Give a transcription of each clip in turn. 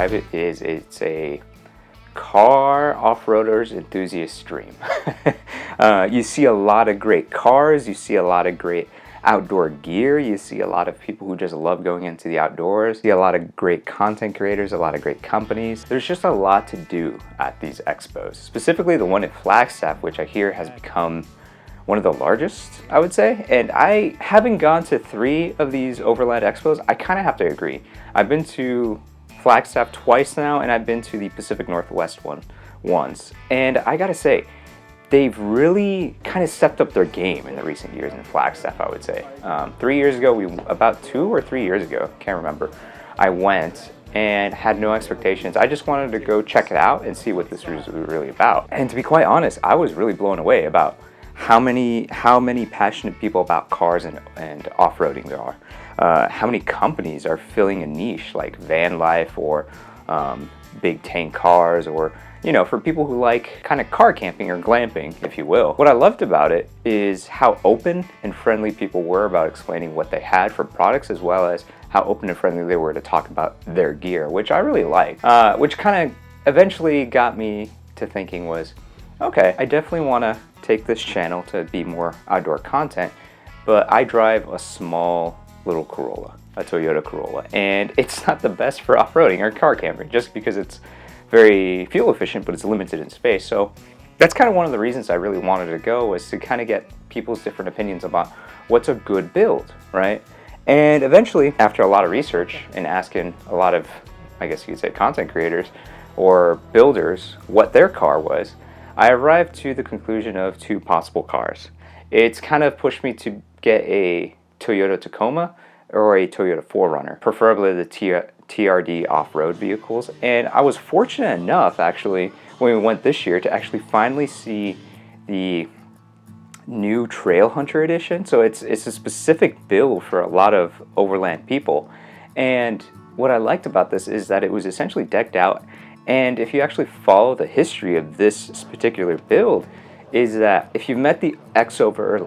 describe it is it's a car off-roaders enthusiast stream. You see a lot of great cars, you see a lot of great outdoor gear, you see a lot of people who just love going into the outdoors, you see a lot of great content creators, a lot of great companies. There's just a lot to do at these expos, specifically the one at Flagstaff, which I hear has become one of the largest, I would say. And I haven't gone to 3 of these Overland Expos. I kind of have to agree. I've been to Flagstaff twice now, and I've been to the Pacific Northwest one once. And I gotta say, they've really kind of stepped up their game in the recent years in Flagstaff, I would say. 3 years ago, about 2 or 3 years ago, can't remember, I went and had no expectations. I just wanted to go check it out and see what this was really about. And to be quite honest, I was really blown away about how many passionate people about cars and off-roading there are. How many companies are filling a niche like van life or big tank cars, or for people who like kind of car camping or glamping, if you will. What I loved about it is how open and friendly people were about explaining what they had for products, as well as how open and friendly they were to talk about their gear, which I really liked. Which kind of eventually got me to thinking was, okay, I definitely want to take this channel to be more outdoor content, but I drive a small little Corolla, a Toyota Corolla, and it's not the best for off-roading or car camping just because it's very fuel efficient, but it's limited in space. So that's kind of one of the reasons I really wanted to go, was to kind of get people's different opinions about what's a good build, right? And eventually, after a lot of research and asking a lot of, I guess you could say, content creators or builders what their car was, I arrived to the conclusion of 2 possible cars. It's kind of pushed me to get a Toyota Tacoma or a Toyota 4Runner, preferably the TRD off-road vehicles. And I was fortunate enough, actually, when we went this year, to actually finally see the new Trail Hunter edition. So it's a specific build for a lot of overland people. And what I liked about this is that it was essentially decked out. And if you actually follow the history of this particular build, is that if you've met the XO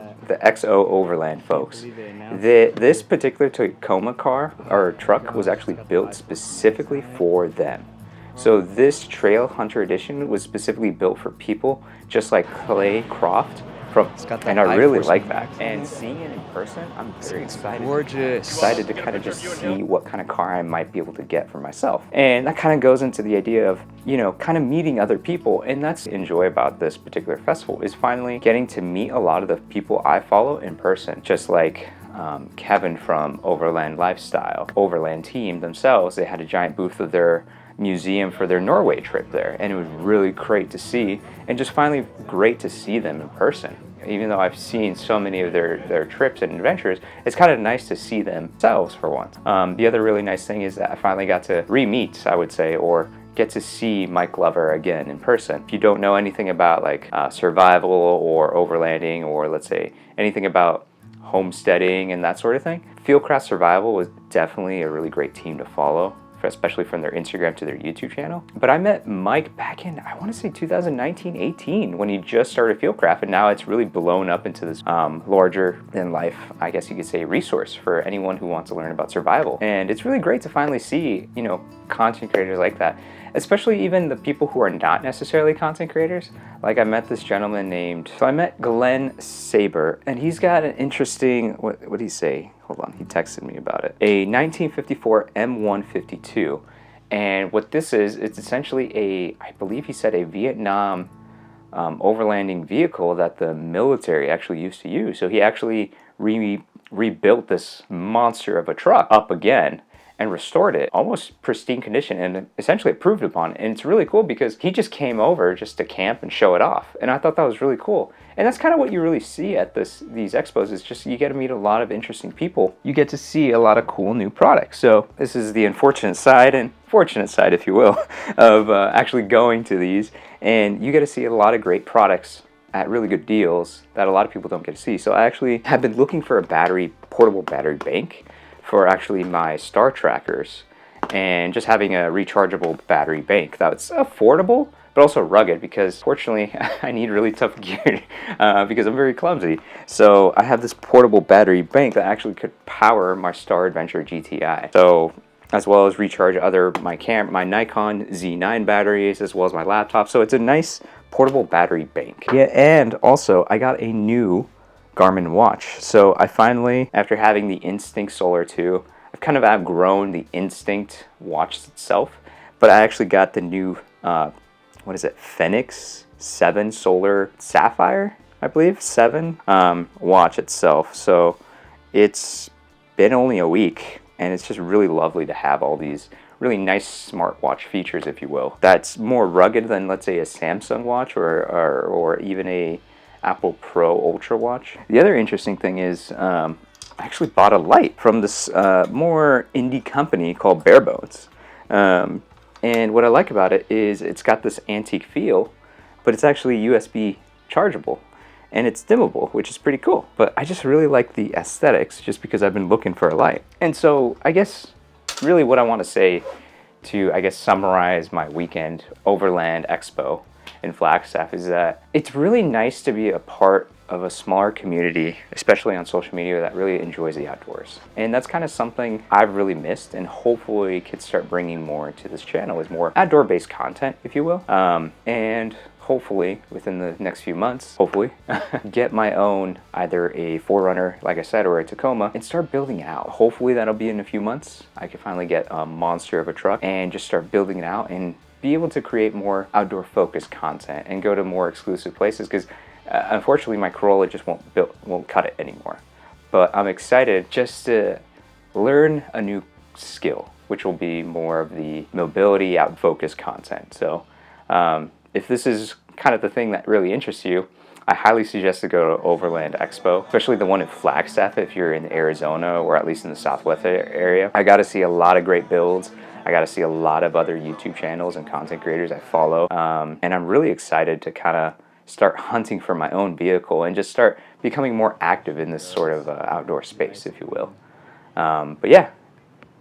Overland folks, this particular Tacoma car or truck was actually built specifically for them. So this Trail Hunter edition was specifically built for people just like Clay Croft. And I really like that. And seeing it in person, I'm very excited. Gorgeous. Excited to kind of just see what kind of car I might be able to get for myself. And that kind of goes into the idea of, kind of meeting other people. And that's what I enjoy about this particular festival, is finally getting to meet a lot of the people I follow in person. Just like Kevin from Overland Lifestyle, Overland team themselves, they had a giant booth of their museum for their Norway trip there, and it was really great to see, and just finally great to see them in person. Even though I've seen so many of their trips and adventures, it's kind of nice to see themselves for once. The other really nice thing is that I finally got to re-meet, I would say, or get to see Mike Glover again in person. If you don't know anything about like survival or overlanding, or let's say anything about homesteading and that sort of thing, Fieldcraft Survival was definitely a really great team to follow, especially from their Instagram to their YouTube channel. But I met Mike back in, I want to say 2019-18, when he just started Fieldcraft, and now it's really blown up into this larger than life, I guess you could say, resource for anyone who wants to learn about survival. And it's really great to finally see, content creators like that, especially even the people who are not necessarily content creators. Like I met this gentleman I met Glenn Saber, and he's got an interesting, what did he say? Hold on, he texted me about it. A 1954 M152. And what this is, it's essentially I believe he said a Vietnam overlanding vehicle that the military actually used to use. So he actually rebuilt this monster of a truck up again and restored it, almost pristine condition, and essentially improved upon it. And it's really cool because he just came over just to camp and show it off. And I thought that was really cool. And that's kind of what you really see at these expos, is just you get to meet a lot of interesting people. You get to see a lot of cool new products. So this is the unfortunate side, and fortunate side, if you will, of actually going to these. And you get to see a lot of great products at really good deals that a lot of people don't get to see. So I actually have been looking for a portable battery bank for actually my Star Trackers, and just having a rechargeable battery bank that's affordable but also rugged, because fortunately I need really tough gear because I'm very clumsy. So I have this portable battery bank that actually could power my Star Adventure GTI. So as well as recharge my Nikon Z9 batteries, as well as my laptop. So it's a nice portable battery bank. Yeah, and also I got a new Garmin watch. So I finally, after having the Instinct Solar 2, I've kind of outgrown the Instinct watch itself, but I actually got the new, what is it, Fenix 7 Solar Sapphire, I believe, 7 watch itself. So it's been only a week, and it's just really lovely to have all these really nice smartwatch features, if you will. That's more rugged than, let's say, a Samsung watch or even a Apple Pro Ultra watch. The other interesting thing is I actually bought a light from this more indie company called Barebones. And what I like about it is it's got this antique feel, but it's actually USB chargeable. And it's dimmable, which is pretty cool. But I just really like the aesthetics just because I've been looking for a light. And so I guess really what I want to say to, I guess, summarize my weekend Overland Expo in Flagstaff is that it's really nice to be a part of a smaller community, especially on social media, that really enjoys the outdoors. And that's kind of something I've really missed, and hopefully could start bringing more into this channel, is more outdoor-based content, if you will. And hopefully within the next few months, get my own either a 4Runner, like I said, or a Tacoma, and start building it out. Hopefully that'll be in a few months. I can finally get a monster of a truck and just start building it out and be able to create more outdoor focused content and go to more exclusive places, because unfortunately my Corolla just won't cut it anymore. But I'm excited just to learn a new skill, which will be more of the mobility out focused content. So if this is kind of the thing that really interests you, I highly suggest to go to Overland Expo, especially the one in Flagstaff if you're in Arizona or at least in the Southwest area. I got to see a lot of great builds. I got to see a lot of other YouTube channels and content creators I follow. And I'm really excited to kind of start hunting for my own vehicle and just start becoming more active in this sort of outdoor space, if you will. But yeah.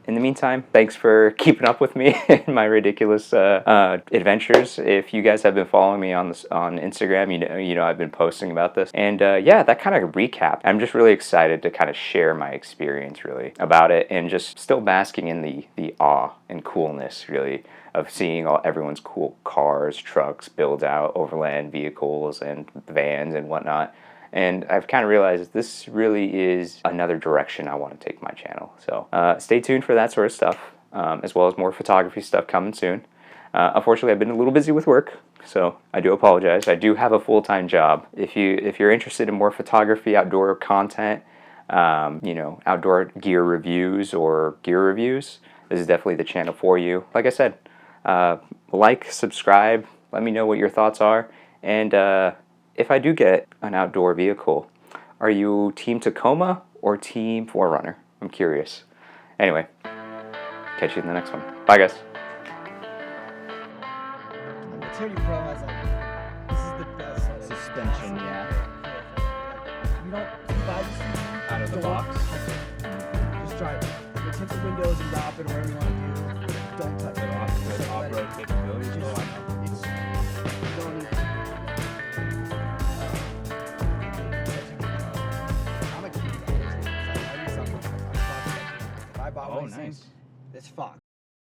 In the meantime, thanks for keeping up with me in my ridiculous adventures. If you guys have been following me on Instagram, you know I've been posting about this. And yeah, that kind of recap. I'm just really excited to kind of share my experience really about it, and just still basking in the awe and coolness really of seeing everyone's cool cars, trucks, build out overland vehicles and vans and whatnot. And I've kind of realized this really is another direction I want to take my channel. So stay tuned for that sort of stuff, as well as more photography stuff coming soon. Unfortunately, I've been a little busy with work, so I do apologize. I do have a full-time job. If you're interested in more photography, outdoor content, you know, outdoor gear reviews or gear reviews, this is definitely the channel for you. Like I said, like, subscribe, let me know what your thoughts are, and if I do get an outdoor vehicle, are you Team Tacoma or Team 4Runner? I'm curious. Anyway, catch you in the next one. Bye, guys. The Tyranny Pro has like, this is the best suspension, yeah. You buy this thing Out of the box. Just drive it. The tinted windows and drop it or whatever you want to do. Don't touch it. Off-road capabilities. Just, Oh, I know. it's, you don't need it. I'm a kid. I need something. If I bought one of these things, it's fucked.